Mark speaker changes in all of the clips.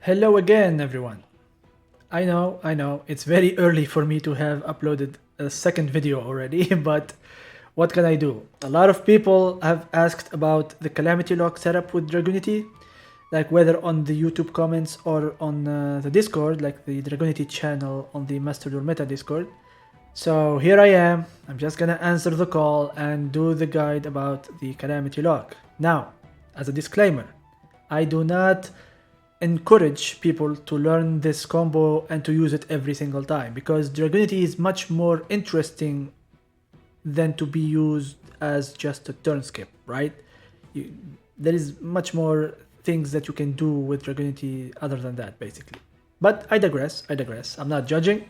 Speaker 1: Hello again, everyone. I know, it's very early for me to have uploaded a second video already, but what can I do? A lot of people have asked about the Calamity Lock setup with Dragunity, like whether on the YouTube comments or on the Discord, like the Dragunity channel on the Master Duel Meta Discord. So here I am, I'm just gonna answer the call and do the guide about the Calamity Lock. Now, as a disclaimer, I do not encourage people to learn this combo and to use it every single time, because Dragunity is much more interesting than to be used as just a turn skip, right? There is much more things that you can do with Dragunity other than that, basically. But I digress, I'm not judging.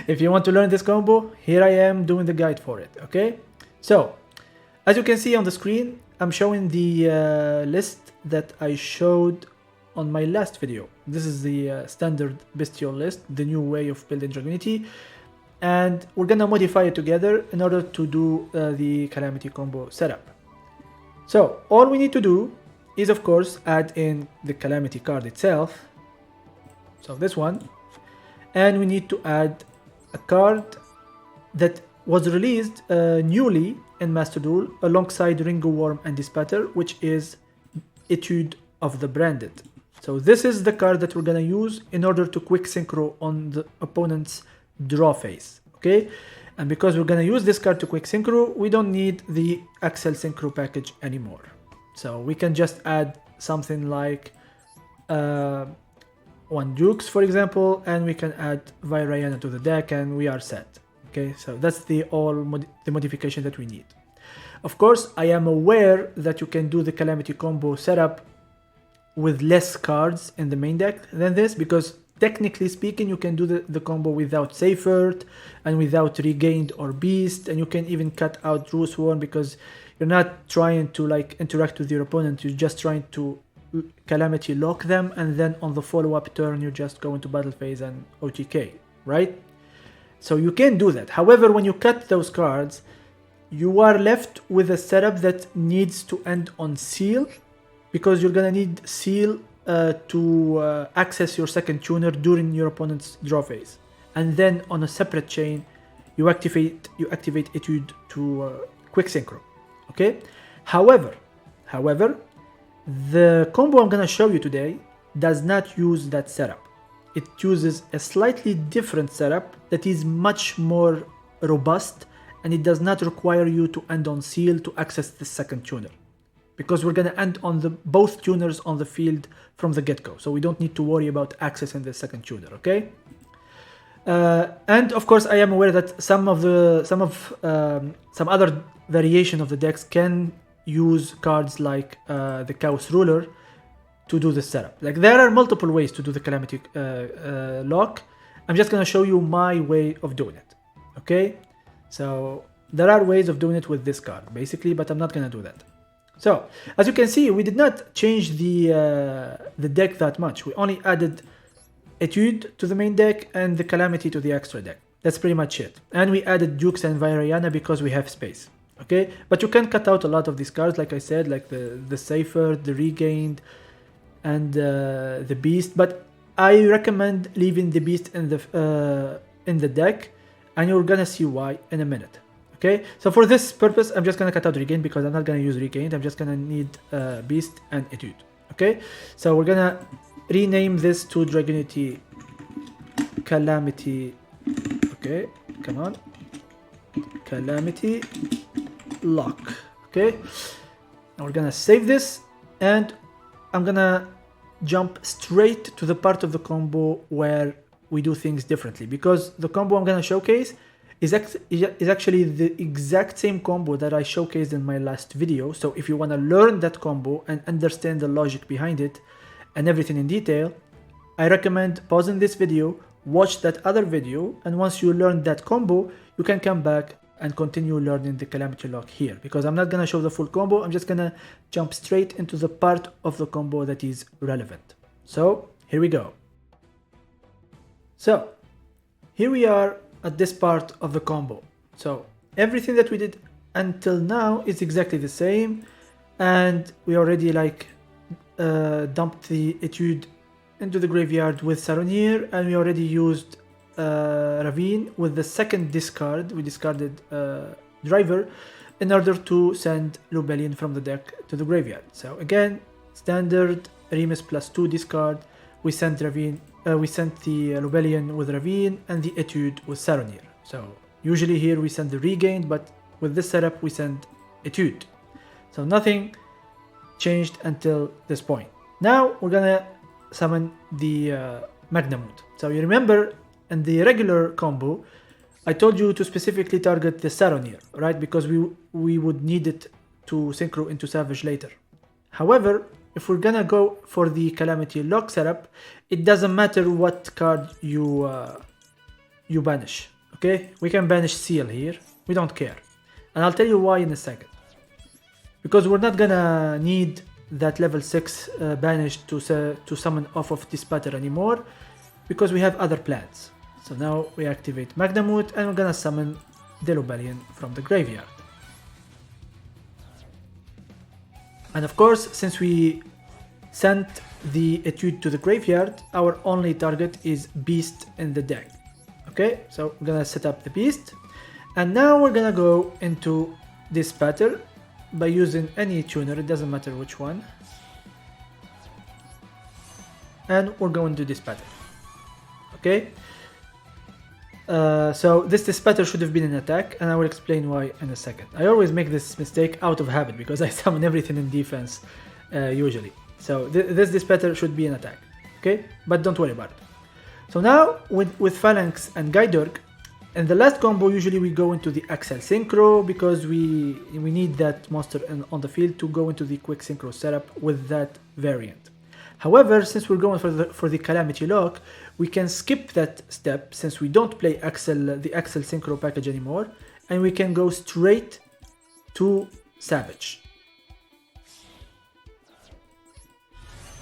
Speaker 1: If you want to learn this combo, here I am doing the guide for it, okay? So, as you can see on the screen, I'm showing the list that I showed on my last video. This is the standard Bystial list, the new way of building Dragunity, and we're gonna modify it together in order to do the Calamity combo setup. So all we need to do is, of course, add in the Calamity card itself, so this one, and we need to add a card that was released newly in Master Duel alongside Ringo Worm and Dispatter, which is Etude of the Branded. So this is the card that we're gonna use in order to quick synchro on the opponent's draw phase, okay? And because we're gonna use this card to quick synchro, we don't need the Axel synchro package anymore. So we can just add something like one Dukes, for example, and we can add Vairayana to the deck and we are set. Okay, so that's the modification that we need. Of course, I am aware that you can do the Calamity combo setup with less cards in the main deck than this, because technically speaking you can do the combo without Seifert and without Regained or Beast, and you can even cut out True Sworn because you're not trying to like interact with your opponent, you're just trying to Calamity Lock them, and then on the follow-up turn you just go into battle phase and OTK, right? So you can do that. However, when you cut those cards, you are left with a setup that needs to end on Seal, because you're gonna need Seal to access your second tuner during your opponent's draw phase, and then on a separate chain you activate Etude to quick synchro. Okay. However, the combo I'm gonna show you today does not use that setup. It uses a slightly different setup that is much more robust, and it does not require you to end on Seal to access the second tuner, because we're gonna end on both tuners on the field from the get-go, so we don't need to worry about accessing the second tuner, okay? And of course, I am aware that some other variation of the decks can use cards like the Chaos Ruler to do the setup. Like, there are multiple ways to do the Calamity Lock. I'm just gonna show you my way of doing it, okay? So there are ways of doing it with this card, basically, but I'm not gonna do that. So, as you can see, we did not change the deck that much. We only added Etude to the main deck and the Calamity to the extra deck. That's pretty much it. And we added Dukes and Vairayana because we have space. Okay? But you can cut out a lot of these cards, like I said, like the Safer, the Regained, and the Beast. But I recommend leaving the Beast in the deck, and you're gonna see why in a minute. Okay, so for this purpose, I'm just gonna cut out Regained because I'm not gonna use Regained. I'm just gonna need Beast and Etude. Okay, so we're gonna rename this to Dragunity Calamity. Okay, come on, Calamity Lock. Okay, and we're gonna save this, and I'm gonna jump straight to the part of the combo where we do things differently, because the combo I'm gonna showcase is actually the exact same combo that I showcased in my last video. So if you want to learn that combo and understand the logic behind it and everything in detail, I recommend pausing this video, watch that other video, and once you learn that combo, you can come back and continue learning the Calamity Lock here, because I'm not gonna show the full combo. I'm just gonna jump straight into the part of the combo that is relevant. So here we go. So here we are at this part of the combo. So everything that we did until now is exactly the same, and we already like dumped the Etude into the graveyard with Saronir, and we already used Ravine with the second discard. We discarded Driver in order to send Lubellion from the deck to the graveyard. So again, standard Remus +2 discard. We sent Ravine. We sent the Lubellion with Ravine and the Etude with Saronir. So usually here we send the Regained, but with this setup we send Etude. So nothing changed until this point. Now we're gonna summon the Magnamut. So you remember in the regular combo, I told you to specifically target the Saronir, right? Because we would need it to synchro into Savage later. However, if we're gonna go for the Calamity Lock setup, it doesn't matter what card you banish, okay? We can banish Seal here, we don't care. And I'll tell you why in a second. Because we're not gonna need that level 6 banish to summon off of this pattern anymore, because we have other plans. So now we activate Magnamut and we're gonna summon the Lubellion from the graveyard. And of course, since we sent the Etude to the graveyard, our only target is Beast in the deck. Okay, so we're gonna set up the Beast. And now we're gonna go into this pattern by using any tuner, it doesn't matter which one. And we're going to this pattern. Okay. So this pattern should have been an attack, and I will explain why in a second. I always make this mistake out of habit because I summon everything in defense usually. So this pattern should be an attack, okay? But don't worry about it. So now with Phalanx and Guidorg, in the last combo usually we go into the Axel Synchro because we need that monster on the field to go into the quick synchro setup with that variant. However, since we're going for the Calamity Lock, we can skip that step since we don't play the Axel Synchro package anymore, and we can go straight to Savage.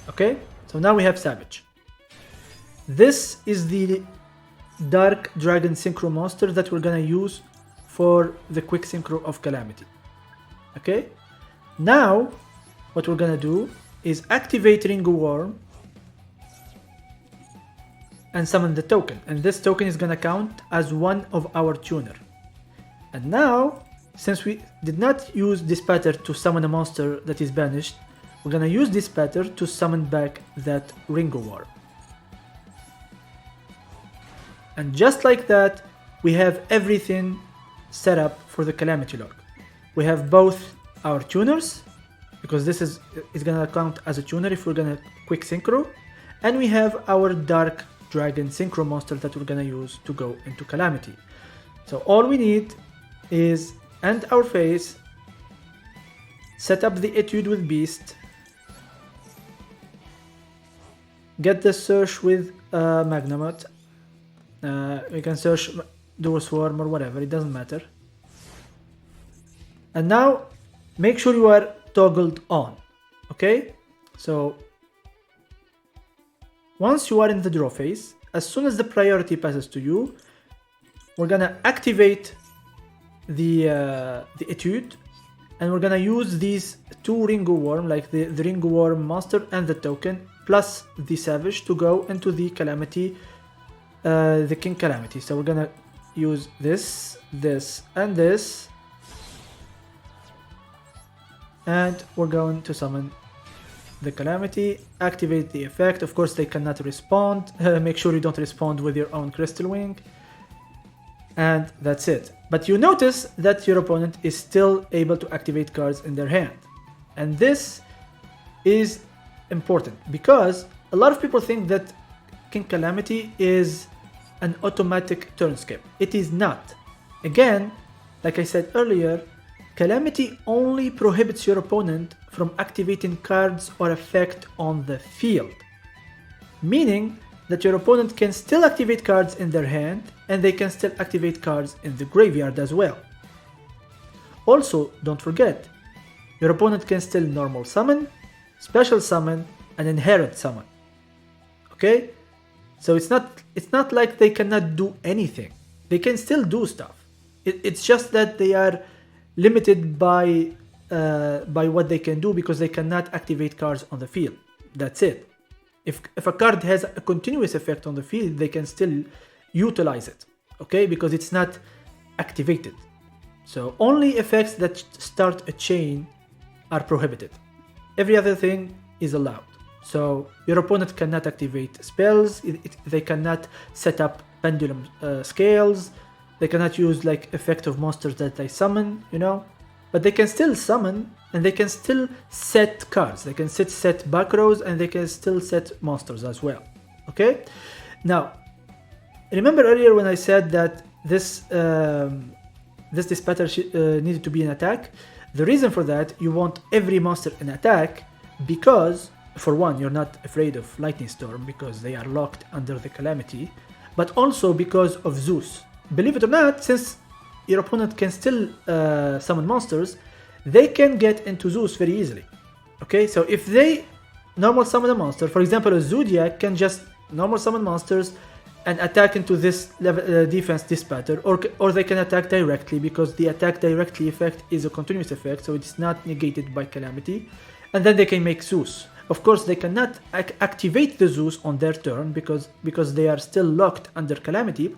Speaker 1: Okay, so now we have Savage. This is the Dark Dragon Synchro monster that we're gonna use for the quick synchro of Calamity. Okay, now what we're gonna do is activate Ringo Worm and summon the token, and this token is gonna count as one of our tuner. And now, since we did not use this pattern to summon a monster that is banished, we're gonna use this pattern to summon back that Ringo Worm. And just like that, we have everything set up for the Calamity Lock. We have both our tuners, because this is gonna count as a tuner if we're gonna quick synchro, and we have our Dark Dragon Synchro monster that we're gonna use to go into Calamity. So all we need is end our phase, set up the Etude with Beast, get the search with Magnamut. We can search Duel Swarm or whatever, it doesn't matter. And now make sure you are toggled on. Okay, so once you are in the draw phase, as soon as the priority passes to you, we're gonna activate the Etude, and we're gonna use these two Ringo Worm, like the Ringo Worm monster and the token, plus the Savage to go into the Calamity, the King Calamity. So we're gonna use this, and this, and we're going to summon the Calamity, activate the effect. Of course they cannot respond, make sure you don't respond with your own Crystal Wing, and that's it. But you notice that your opponent is still able to activate cards in their hand, and this is important because a lot of people think that King Calamity is an automatic turn skip. It is not. Again, like I said earlier, Calamity only prohibits your opponent from activating cards or effect on the field, meaning that your opponent can still activate cards in their hand and they can still activate cards in the graveyard as well. Also, don't forget, your opponent can still normal summon, special summon, and inherent summon. Okay? So it's not like they cannot do anything. They can still do stuff. It's just that they are limited by what they can do because they cannot activate cards on the field. That's it. If a card has a continuous effect on the field, they can still utilize it, okay? Because it's not activated. So only effects that start a chain are prohibited. Every other thing is allowed. So your opponent cannot activate spells, they cannot set up pendulum scales, they cannot use like effective monsters that they summon, you know? But they can still summon, and they can still set cards. They can set back rows, and they can still set monsters as well, okay? Now, remember earlier when I said that this dispatcher needed to be an attack? The reason for that, you want every monster in attack because, for one, you're not afraid of Lightning Storm because they are locked under the Calamity, but also because of Zeus. Believe it or not, since your opponent can still summon monsters, they can get into Zeus very easily. Okay, so if they normal summon a monster, for example, a Zodiac can just normal summon monsters and attack into this level, defense dispatcher, or they can attack directly because the attack directly effect is a continuous effect, so it's not negated by Calamity, and then they can make Zeus. Of course, they cannot activate the Zeus on their turn because they are still locked under Calamity,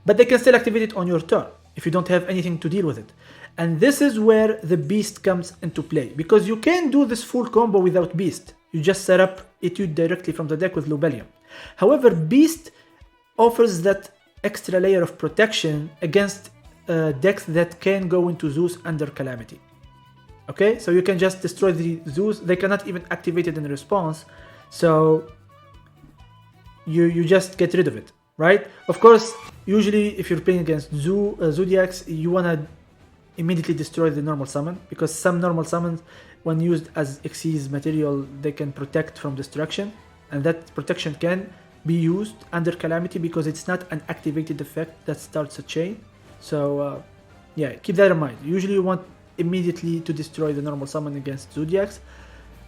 Speaker 1: but they can still activate it on your turn if you don't have anything to deal with it. And this is where the Beast comes into play, because you can do this full combo without Beast. You just set up Etude directly from the deck with Lubellium. However, Beast offers that extra layer of protection against decks that can go into Zeus under Calamity. Okay, so you can just destroy the Zeus. They cannot even activate it in response, so you just get rid of it, right? Of course, usually if you're playing against Zodiacs, you wanna immediately destroy the normal summon, because some normal summons, when used as Xyz material, they can protect from destruction, and that protection can be used under Calamity because it's not an activated effect that starts a chain. So yeah, keep that in mind. Usually you want immediately to destroy the normal summon against Zodiacs.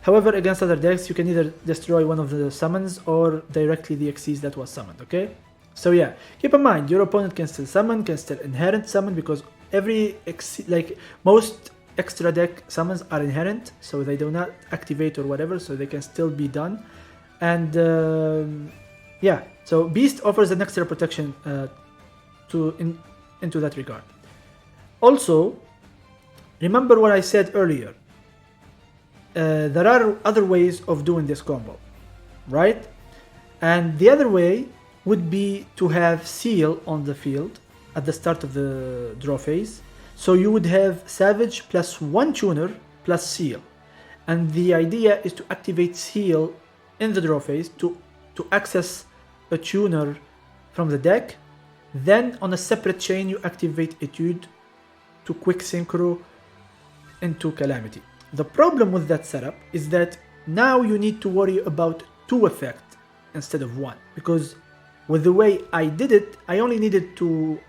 Speaker 1: However, against other decks, you can either destroy one of the summons or directly the Xyz that was summoned, okay? So yeah, keep in mind, your opponent can still summon, can still inherent summon, because most extra deck summons are inherent, so they do not activate or whatever, so they can still be done. And yeah, so Beast offers an extra protection into that regard. Also, remember what I said earlier. There are other ways of doing this combo, right? And the other way would be to have Seal on the field at the start of the draw phase. So you would have Savage plus 1 Tuner plus Seal. And the idea is to activate Seal in the draw phase to access a Tuner from the deck. Then on a separate chain you activate Etude to quick synchro into Calamity. The problem with that setup is that now you need to worry about 2 effects instead of 1, because with the way I did it, I only needed to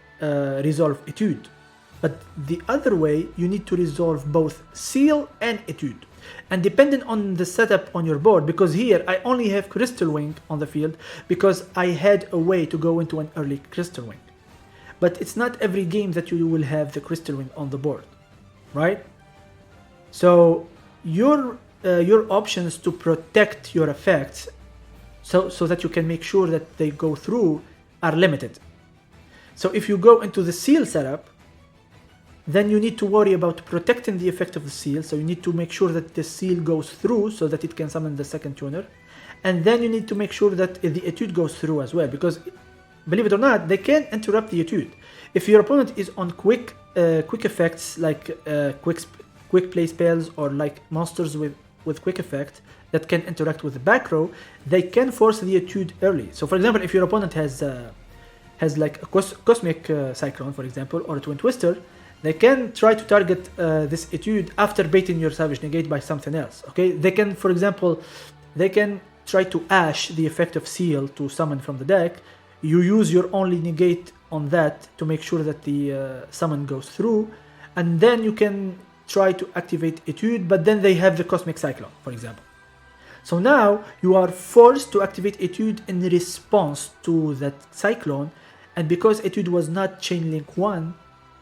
Speaker 1: resolve Etude. But the other way, you need to resolve both Seal and Etude. And depending on the setup on your board, because here I only have Crystal Wing on the field because I had a way to go into an early Crystal Wing. But it's not every game that you will have the Crystal Wing on the board, right? So your options to protect your effects so that you can make sure that they go through are limited. So if you go into the Seal setup, then you need to worry about protecting the effect of the Seal. So you need to make sure that the Seal goes through so that it can summon the second Tuner. And then you need to make sure that the Etude goes through as well, because believe it or not, they can interrupt the Etude. If your opponent is on quick effects like quick play spells or like monsters with quick effect that can interact with the back row, they can force the Etude early. So for example, if your opponent has like a Cosmic Cyclone, for example, or a Twin Twister, they can try to target this Etude after baiting your Savage Negate by something else, okay? They can, for example, they can try to Ash the effect of Seal to summon from the deck. You use your only negate on that to make sure that the summon goes through, and then you can try to activate Etude, but then they have the Cosmic Cyclone, for example. So now you are forced to activate Etude in response to that Cyclone, and because Etude was not Chain Link 1,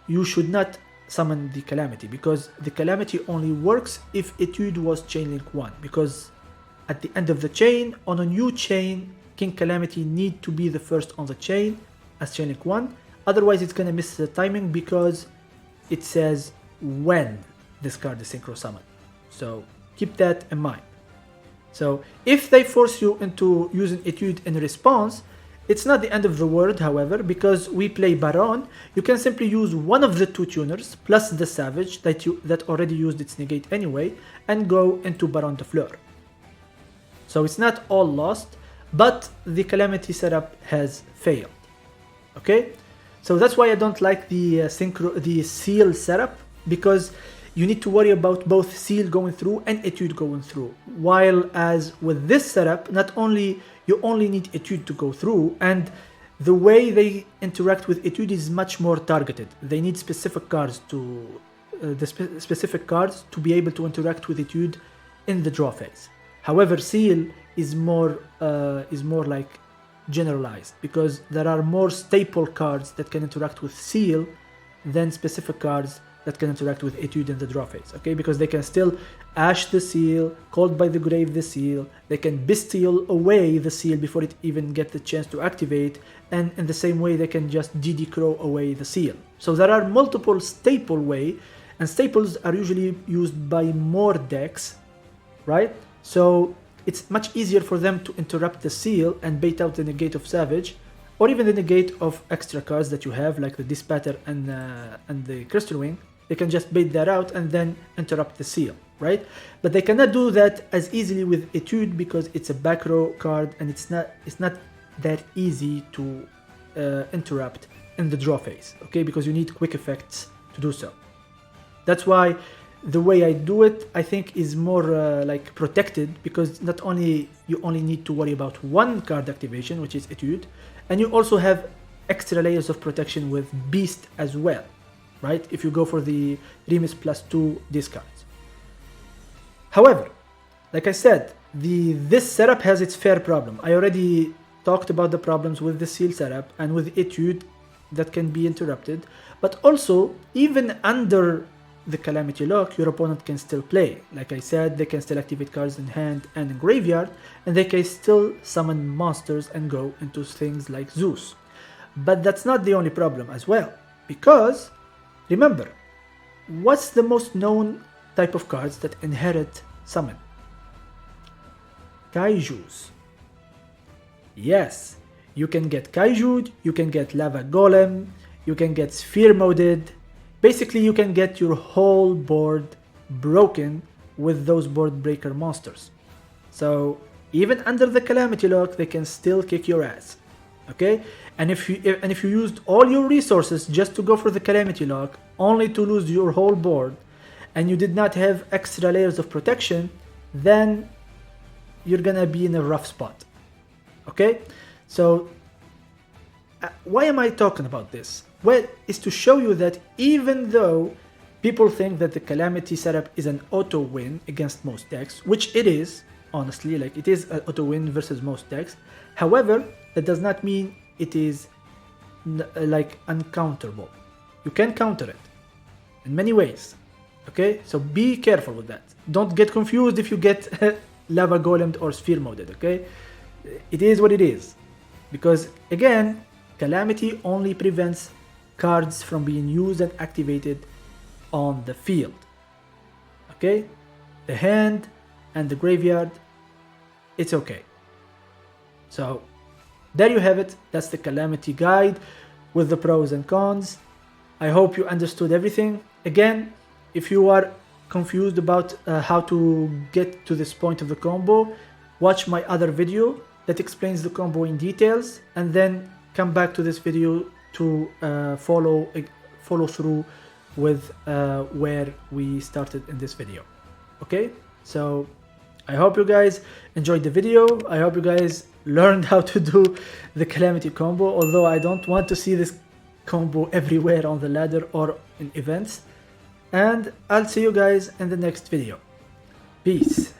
Speaker 1: you should not summon the Calamity, because the Calamity only works if Etude was Chain Link 1, because at the end of the chain. On a new chain, King Calamity need to be the first on the chain as chain link 1. Otherwise, it's gonna miss the timing because it says when this card is synchro summoned. So keep that in mind. So if they force you into using Etude in response, it's not the end of the world, however, because we play Baron. You can simply use one of the two tuners plus the Savage that already used its negate anyway, and go into Baron de Fleur. So it's not all lost, but the Calamity setup has failed. Okay, so that's why I don't like the Seal setup, because you need to worry about both Seal going through and Etude going through. While as with this setup, not only you only need Etude to go through, and the way they interact with Etude is much more targeted. They need specific cards to specific cards to be able to interact with Etude in the draw phase. However, Seal is more like generalized, because there are more staple cards that can interact with Seal than specific cards that can interact with Etude in the draw phase, okay? Because they can still Ash the Seal, Called by the Grave the Seal, they can Bystial away the Seal before it even gets the chance to activate, and in the same way they can just DD Crow away the Seal. So there are multiple staple way, and staples are usually used by more decks, right? So it's much easier for them to interrupt the Seal and bait out the negate of Savage, or even the negate of extra cards that you have, like the Dispatter and the Crystal Wing. They can just bait that out and then interrupt the Seal, right? But they cannot do that as easily with Etude, because it's a back row card and it's not that easy to interrupt in the draw phase, okay? Because you need quick effects to do so. That's why the way I do it, I think, is more like protected, because not only you only need to worry about one card activation, which is Etude, and you also have extra layers of protection with Beast as well, right? If you go for the Remus +2 discards. However, like I said, this setup has its fair problem. I already talked about the problems with the Seal setup and with Etude that can be interrupted, but also even under the Calamity Lock, your opponent can still play. Like I said, they can still activate cards in hand and in graveyard, and they can still summon monsters and go into things like Zeus. But that's not the only problem as well, because remember, what's the most known type of cards that inherit summon? Kaijus. Yes, you can get Kaiju, you can get Lava Golem, you can get Sphere Moded. Basically, you can get your whole board broken with those board breaker monsters. So even under the Calamity Lock, they can still kick your ass. Okay? And if you used all your resources just to go for the Calamity Lock, only to lose your whole board, and you did not have extra layers of protection, then you're gonna be in a rough spot. Okay? So why am I talking about this? Well, it's to show you that even though people think that the Calamity setup is an auto win against most decks, which it is, honestly, like it is an auto win versus most decks. However, that does not mean it is like uncounterable. You can counter it in many ways. Okay, so be careful with that. Don't get confused if you get Lava Golemed or Sphere Moded. Okay, it is what it is, because again, Calamity only prevents cards from being used and activated on the field. Okay, the hand and the graveyard, it's okay. So there you have it. That's the Calamity guide with the pros and cons. I hope you understood everything. Again, if you are confused about how to get to this point of the combo, watch my other video that explains the combo in details, and then come back to this video to follow through with where we started in this video. Okay, so I hope you guys enjoyed the video. I hope you guys learned how to do the Calamity combo, although I don't want to see this combo everywhere on the ladder or in events. And I'll see you guys in the next video. Peace.